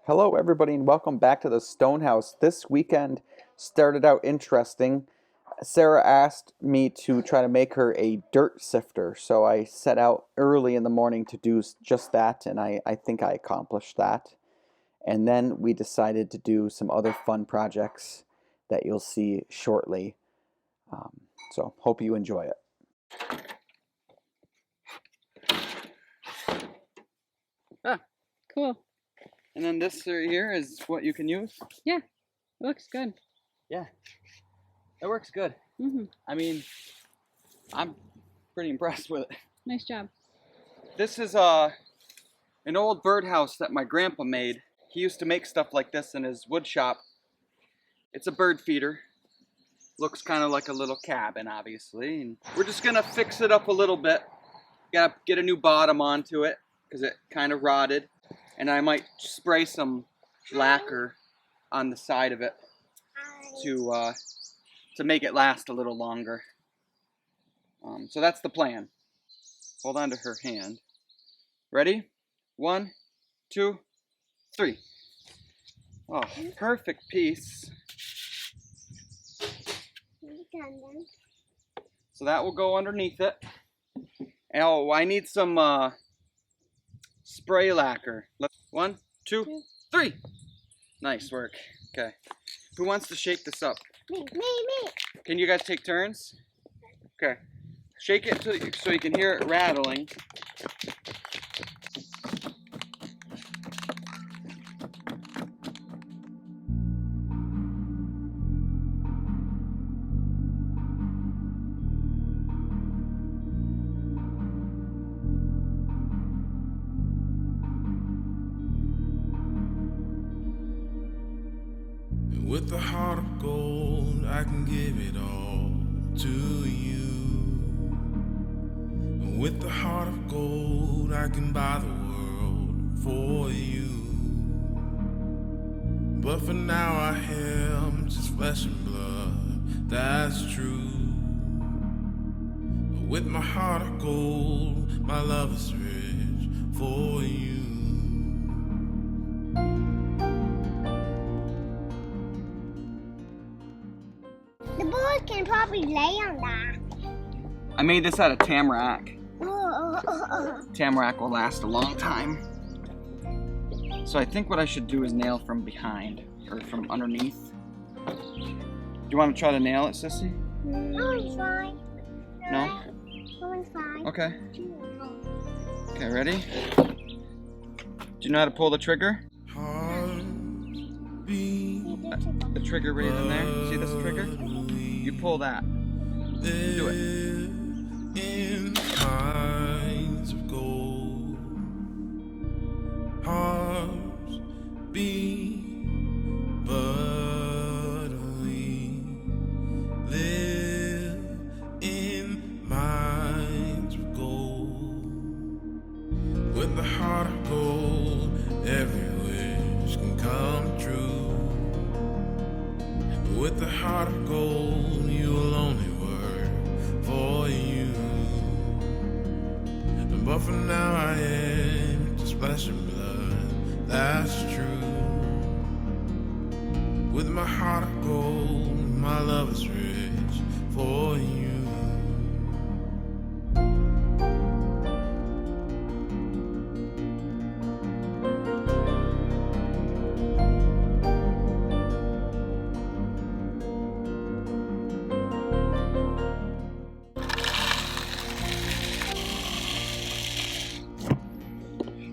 Hello, everybody, and welcome back to the Stonehouse. This weekend started out interesting. Sarah asked me to try to make her a dirt sifter, so I set out early in the morning to do just that, and I think I accomplished that. And then we decided to do some other fun projects that you'll see shortly. So, hope you enjoy it. Ah, Cool. and then this right here is what you can use. Yeah, it looks good. Yeah, it works good. I mean, I'm pretty impressed with it. Nice job. This is an old birdhouse that my grandpa made. He used to make stuff like this in his wood shop. It's a bird feeder. Looks kind of like a little cabin, obviously. And we're just gonna fix it up a little bit. Gotta get a new bottom onto it because it kind of rotted. And I might spray some lacquer on the side of it to make it last a little longer. So that's the plan. Hold on to her hand. Ready? 1, 2, 3. Oh, perfect piece. So that will go underneath it. Oh, I need some spray lacquer. 1, 2, 3. Nice work. Okay. Who wants to shake this up? Me. Can you guys take turns? Okay. Shake it so you can hear it rattling. With a heart of gold, I can give it all to you. With a heart of gold, I can buy the world for you. But for now I am just flesh and blood, that's true. With my heart of gold, my love is rich for you. The boy can probably lay on that. I made this out of tamarack. Oh. Tamarack will last a long time. So I think what I should do is nail from behind, or from underneath. Do you want to try to nail it, Sissy? No, it's fine. No? No, it's fine. Okay. Okay, ready? Do you know how to pull the trigger? The trigger right in there. See this trigger? You pull that. Do it. In mines of gold, hearts beat, but we live in mines of gold. With the heart of gold, every wish can come true. With the heart of gold, you will only work for you. But for now I am just flesh and blood, that's true. With my heart of gold, my love is rich for you.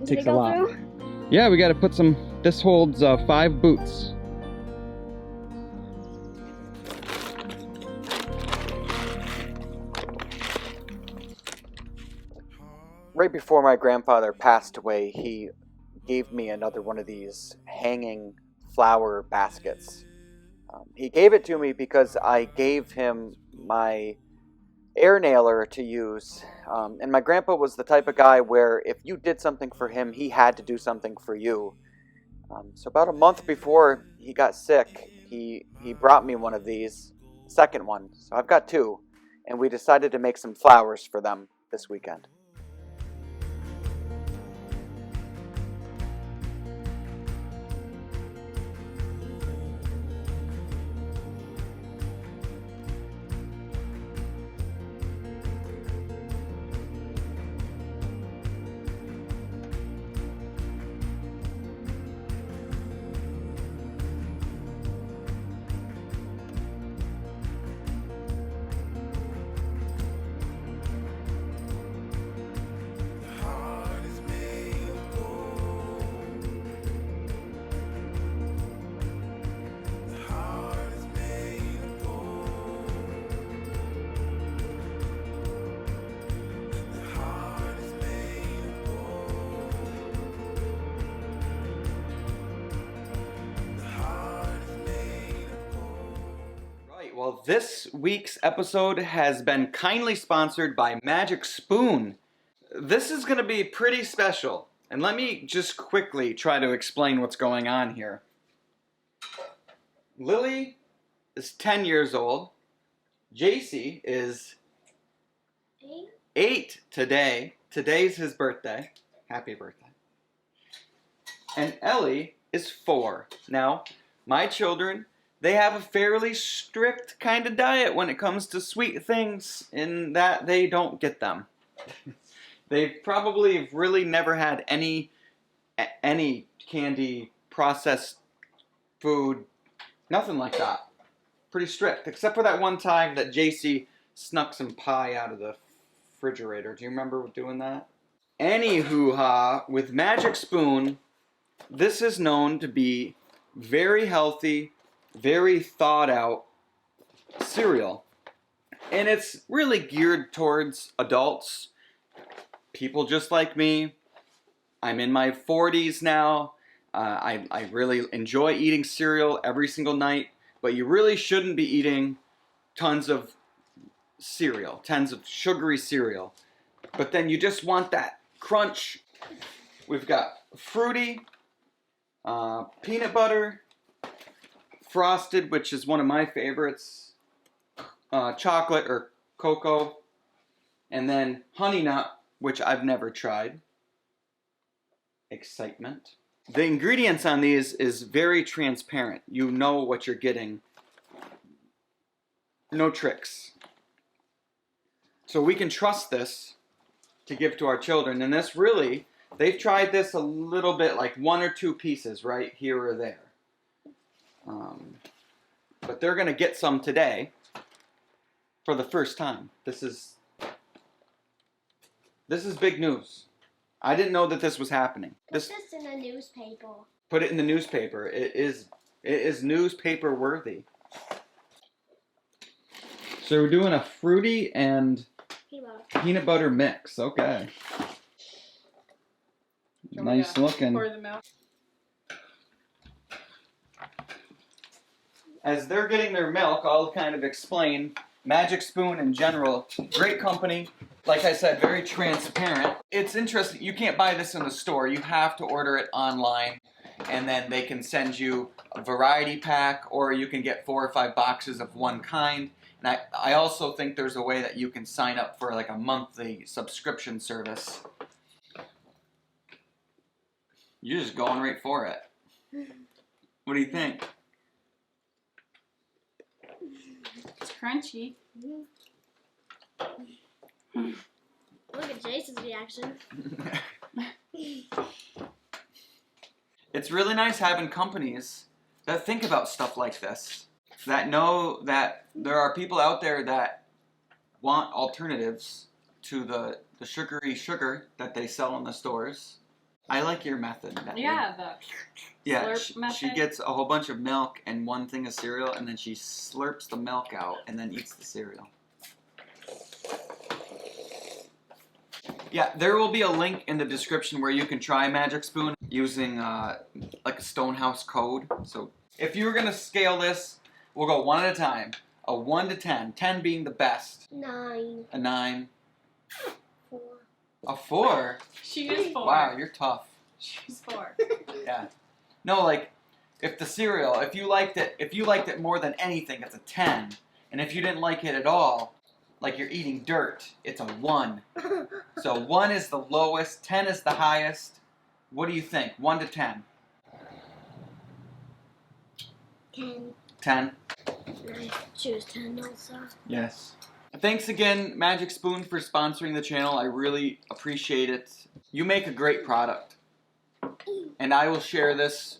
Takes a lot. Yeah, we got to put some. This holds 5 boots. Right before my grandfather passed away, he gave me another one of these hanging flower baskets. He gave it to me because I gave him my air nailer to use, and my grandpa was the type of guy where if you did something for him, he had to do something for you. So about a month before he got sick, he brought me one of these, second one. So I've got 2, and we decided to make some flowers for them this weekend. Well, this week's episode has been kindly sponsored by Magic Spoon. This is going to be pretty special, and let me just quickly try to explain what's going on here. Lily is 10 years old. JC is 8 today. Today's his birthday. Happy birthday. And Ellie is 4. Now, my children, they have a fairly strict kind of diet when it comes to sweet things in that they don't get them. They probably really never had any candy, processed food, nothing like that. Pretty strict, except for that one time that JC snuck some pie out of the refrigerator. Do you remember doing that? Anywho-ha, with Magic Spoon, this is known to be very healthy, very thought out cereal. And it's really geared towards adults, people just like me. I'm in my 40s now. I really enjoy eating cereal every single night, but you really shouldn't be eating tons of cereal, tons of sugary cereal. But then you just want that crunch. We've got fruity, peanut butter, frosted, which is one of my favorites, chocolate or cocoa, and then honey nut, which I've never tried. Excitement. The ingredients on these is very transparent. You know what you're getting. No tricks. So we can trust this to give to our children. And this really, they've tried this a little bit, like 1 or 2 pieces right here or there. But they're going to get some today for the first time. This is big news. I didn't know that this was happening. Put this in a newspaper. Put it in the newspaper. It is newspaper worthy. So we're doing a fruity and peanut butter mix. Okay. Nice looking. Pour the milk. As they're getting their milk, I'll kind of explain Magic Spoon in general. Great company. Like I said, very transparent. It's interesting. You can't buy this in the store. You have to order it online, and then they can send you a variety pack, or you can get 4 or 5 boxes of one kind. And I also think there's a way that you can sign up for like a monthly subscription service. You're just going right for it. What do you think? It's crunchy. Look at Jason's reaction. It's really nice having companies that think about stuff like this, that know that there are people out there that want alternatives to the sugary sugar that they sell in the stores. I like your method, Natalie. Yeah, slurp method. She gets a whole bunch of milk and one thing of cereal, and then she slurps the milk out and then eats the cereal. Yeah, there will be a link in the description where you can try Magic Spoon using like a Stonehouse code. So if you were going to scale this, we'll go one at a time. A 1 to 10. 10 being the best. 9. A 9. 4. A 4? She is 4. Wow, you're tough. She's 4. Yeah. No, like, if the cereal, if you liked it more than anything, it's a 10. And if you didn't like it at all, like you're eating dirt, it's a 1. So 1 is the lowest, 10 is the highest. What do you think? 1 to 10? 10. 10? I choose 10 also. Yes. Thanks again, Magic Spoon, for sponsoring the channel. I really appreciate it. You make a great product. And I will share this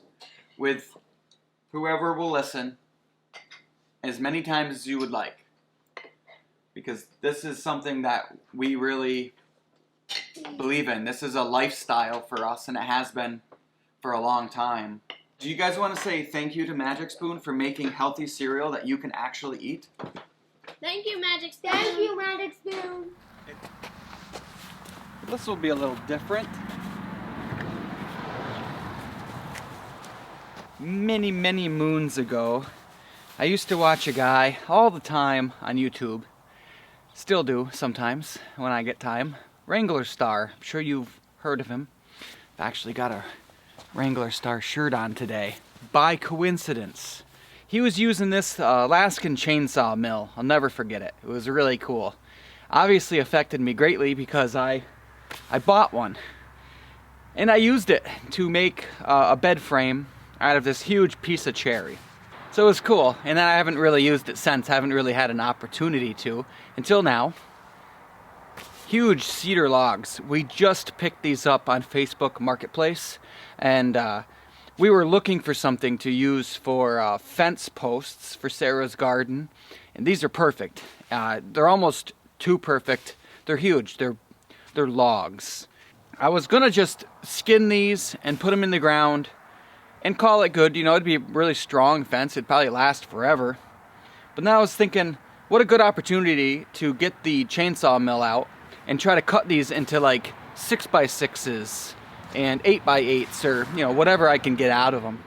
with whoever will listen as many times as you would like. Because this is something that we really believe in. This is a lifestyle for us, and it has been for a long time. Do you guys want to say thank you to Magic Spoon for making healthy cereal that you can actually eat? Thank you, Magic Spoon. Thank you, Magic Spoon. This will be a little different. Many, many moons ago, I used to watch a guy all the time on YouTube. Still do sometimes when I get time. Wrangler Star. I'm sure you've heard of him. I've actually got a Wrangler Star shirt on today. By coincidence. He was using this Alaskan chainsaw mill. I'll never forget it. It was really cool. Obviously affected me greatly because I bought one. And I used it to make a bed frame out of this huge piece of cherry. So it was cool. And then I haven't really used it since. Haven't really had an opportunity to until now. Huge cedar logs. We just picked these up on Facebook Marketplace, and we were looking for something to use for fence posts for Sarah's garden, and these are perfect. They're almost too perfect. They're huge. They're logs. I was gonna just skin these and put them in the ground and call it good. You know, it'd be a really strong fence. It'd probably last forever. But now I was thinking, what a good opportunity to get the chainsaw mill out and try to cut these into like 6x6s and 8x8s, or you know, whatever I can get out of them.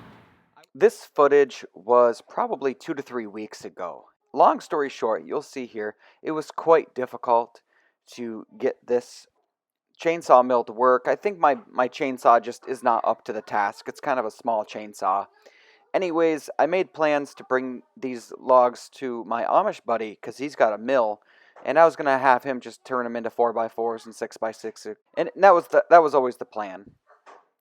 This footage was probably 2 to 3 weeks ago. Long story short, you'll see here, it was quite difficult to get this chainsaw mill to work. I think my chainsaw just is not up to the task. It's kind of a small chainsaw. Anyways, I made plans to bring these logs to my Amish buddy because he's got a mill, and I was going to have him just turn them into 4x4s and 6x6s, and that was always the plan.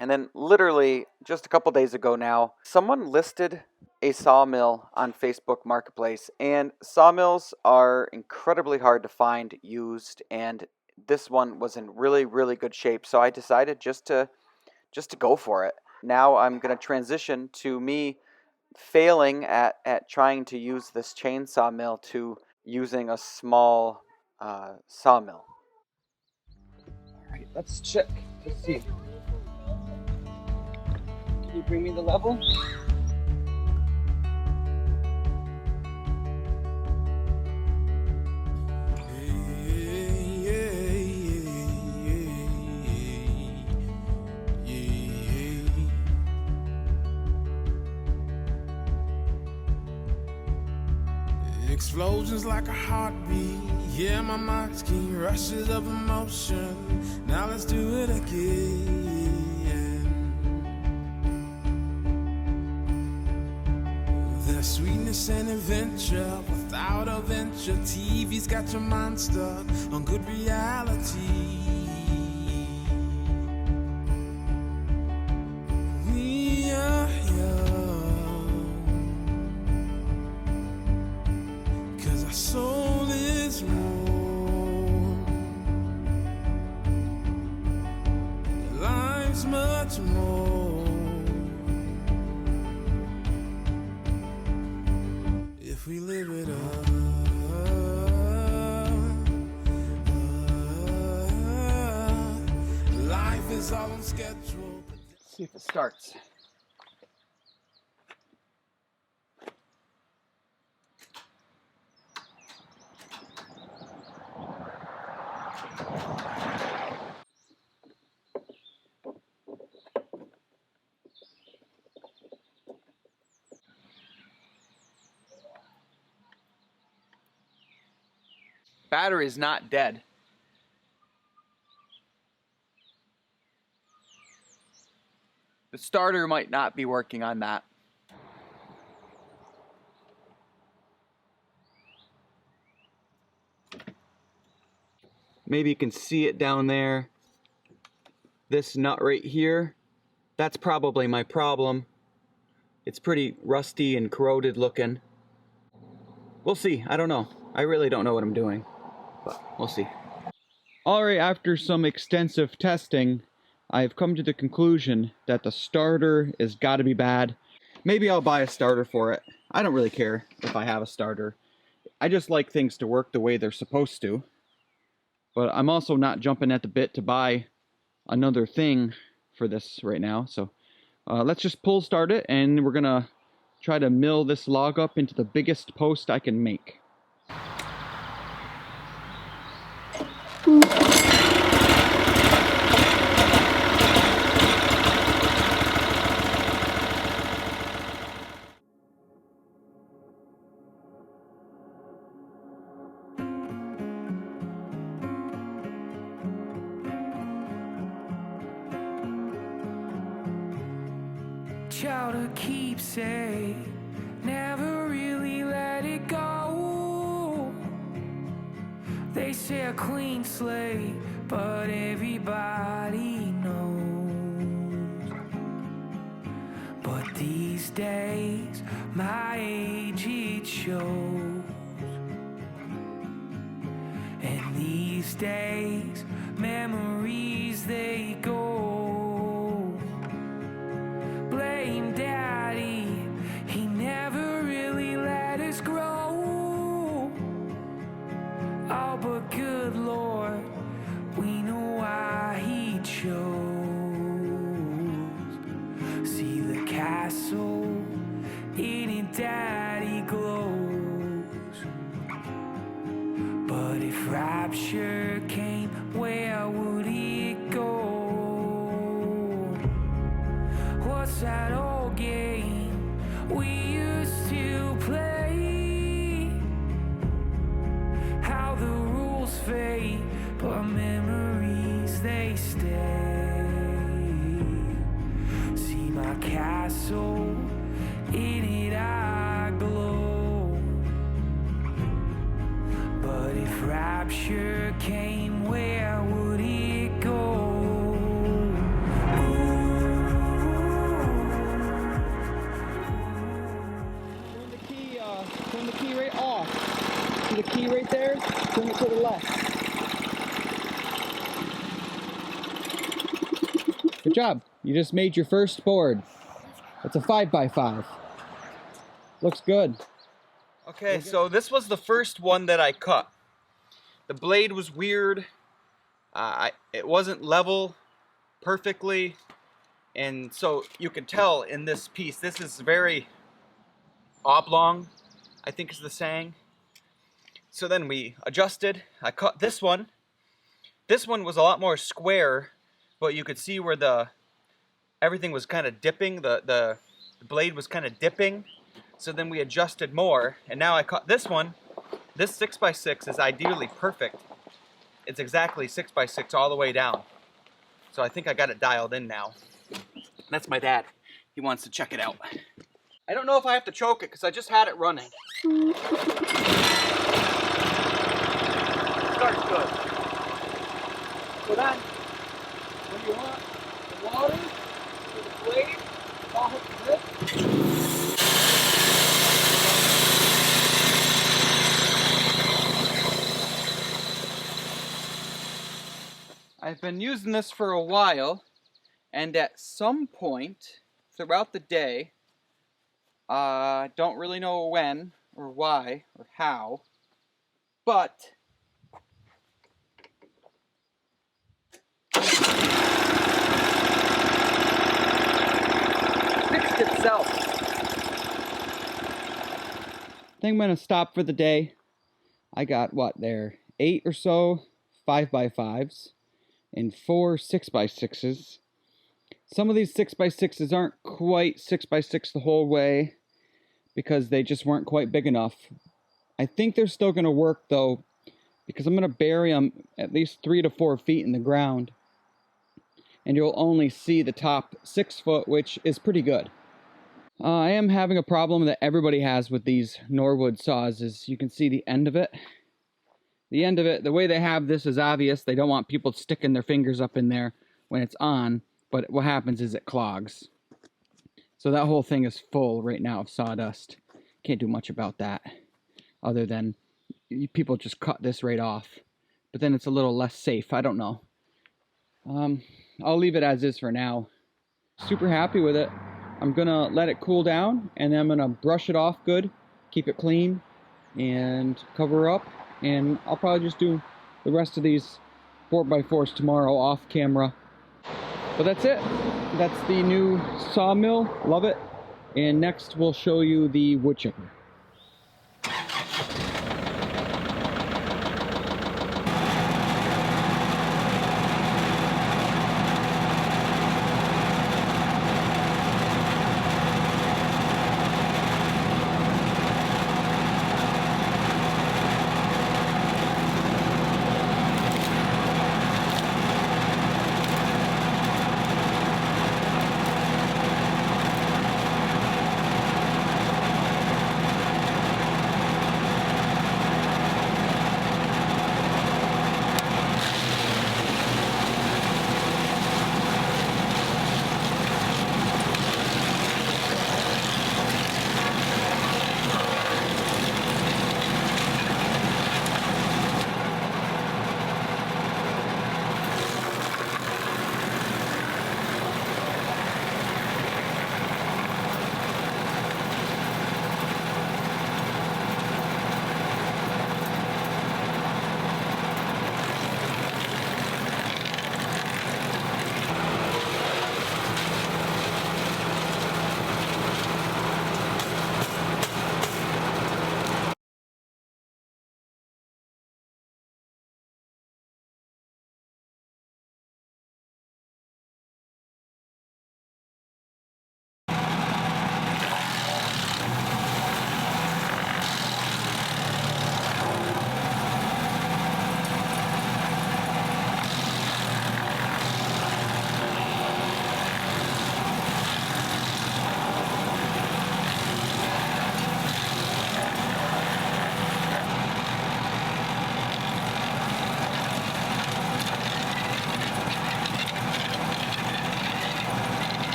And then literally just a couple days ago now, someone listed a sawmill on Facebook Marketplace, and sawmills are incredibly hard to find used, and this one was in really, really good shape, so I decided just to go for it. Now I'm going to transition to me failing at trying to use this chainsaw mill to using a small sawmill. Alright, let's check to see. Can you bring me the level? Explosions like a heartbeat. Yeah, my mind's keen rushes of emotion. Now let's do it again. There's sweetness and adventure without a venture. TV's got your mind stuck on good reality. We are young, 'cause our soul is warm. Life's much more if we live it up. Life is all on schedule. Let's see if it starts. Battery's not dead. The starter might not be working on that. Maybe you can see it down there. This nut right here, that's probably my problem. It's pretty rusty and corroded looking. We'll see, I don't know. I really don't know what I'm doing, but we'll see. Alright, after some extensive testing, I've come to the conclusion that the starter has got to be bad. Maybe I'll buy a starter for it. I don't really care if I have a starter. I just like things to work the way they're supposed to. But I'm also not jumping at the bit to buy another thing for this right now. So let's just pull start it, and we're gonna try to mill this log up into the biggest post I can make. child a keepsake, never really let it go. They say a clean slate, but everybody knows. But these days, my age it shows. And these days, memories they go. Blame Daddy, he never really let us grow. Oh, but good Lord, we know why he chose. See the castle in it, Daddy glows. But if rapture came, where would it go? What's that old game we used to play? How the rules fade, but memories they stay. See my castle, in it I glow. But if rapture came, where would it go? Turn the key right off. See the key right there? Turn it to the left. Good job. You just made your first board. It's a 5x5. Looks good. Okay, so this was the first one that I cut. The blade was weird. It wasn't level perfectly. And so you can tell in this piece, this is very oblong, I think is the saying. So then we adjusted. I cut this one. This one was a lot more square, but you could see where everything was kind of dipping. The blade was kind of dipping. So then we adjusted more, and now I cut this one. This 6x6 is ideally perfect. It's exactly 6x6 all the way down. So I think I got it dialed in now. That's my dad. He wants to check it out. I don't know if I have to choke it because I just had it running. Starts good. So then, when you want the water for the blade, I'll hook this. I've been using this for a while, and at some point throughout the day, don't really know when or why or how, but fixed itself. I think I'm gonna stop for the day. I got what there, 8 or so 5x5s and 4 6x6s. Some of these 6x6s aren't quite 6x6 the whole way because they just weren't quite big enough. I think they're still going to work though, because I'm going to bury them at least 3 to 4 feet in the ground, and you'll only see the top 6 foot, which is pretty good. I am having a problem that everybody has with these Norwood saws. Is you can see the end of it. The end of it, the way they have this is obvious. They don't want people sticking their fingers up in there when it's on, but what happens is it clogs. So that whole thing is full right now of sawdust. Can't do much about that other than people just cut this right off. But then it's a little less safe. I don't know. I'll leave it as is for now. Super happy with it. I'm gonna let it cool down, and then I'm gonna brush it off good, keep it clean, and cover up. And I'll probably just do the rest of these 4x4s tomorrow off camera. But that's it. That's the new sawmill. Love it. And next we'll show you the wood chipper.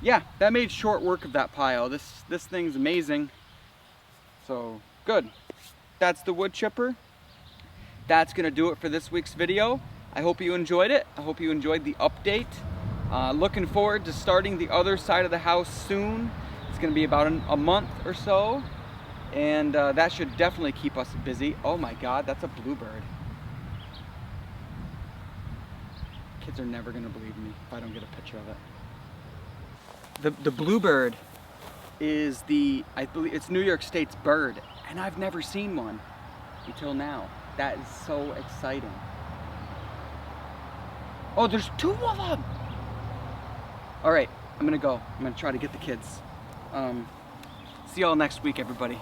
yeah, that made short work of that pile. This thing's amazing. So, good. That's the wood chipper. That's gonna do it for this week's video. I hope you enjoyed it. I hope you enjoyed the update. Looking forward to starting the other side of the house soon. It's gonna be about a month or so. And that should definitely keep us busy. Oh my God, that's a bluebird. Kids are never gonna believe me if I don't get a picture of it. The bluebird is I believe it's New York State's bird, and I've never seen one until now. That is so exciting. Oh, there's 2 of them. All right, I'm gonna go. I'm gonna try to get the kids. See y'all next week, everybody.